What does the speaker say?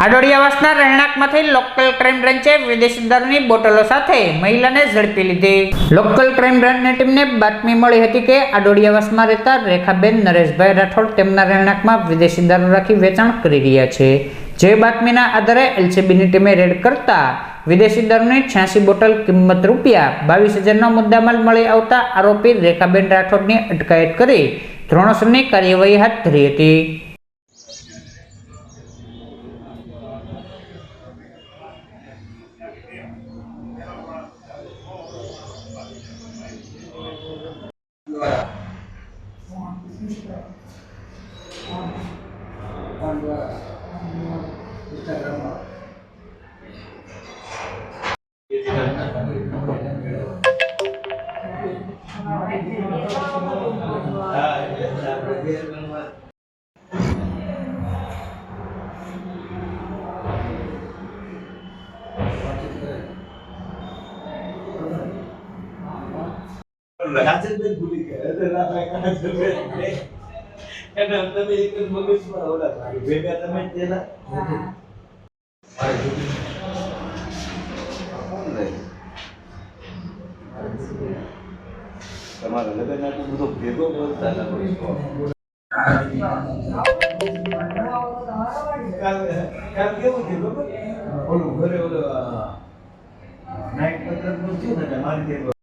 આડોડિયાવાસના રહેણાંકમાંથી local crime બ્રાન્ચે વિદેશી દારૂની બોટલો સાથે મહિલાને ઝડપી લીધી. લોકલ ક્રાઇમ બ્રાન્ચની ટીમને બાતમી મળી હતી કે આડોડિયાવાસમાં રહેતા રેખાબેન નરેશભાઈ રાઠોડ તેમના રહેણાંકમાં વિદેશી દારૂ રાખી વેચાણ કરી રહ્યા છે. જે બાતમીના આધારે એલસીબીની ટીમે રેડ કરતા વિદેશી દારૂની 86 બોટલ કિંમત ₹22,000નો મુદ્દામાલ મળી આવતા આરોપી રેખાબેન રાઠોડની અટકાયત કરી ધોરણસરની કાર્યવાહી હાથ ધરી હતી. રાજનબેન ભૂલી ગયા એટલે તમે એક જ મગજમાં ઓલા ભેગા તમે તેના તમારા લગ્ન આટલું બધું ભેગો બોલતા કાલ કેવું થયું ઓલું ઘરે ઓલું નાઇટ પત્ર થયું ને મારી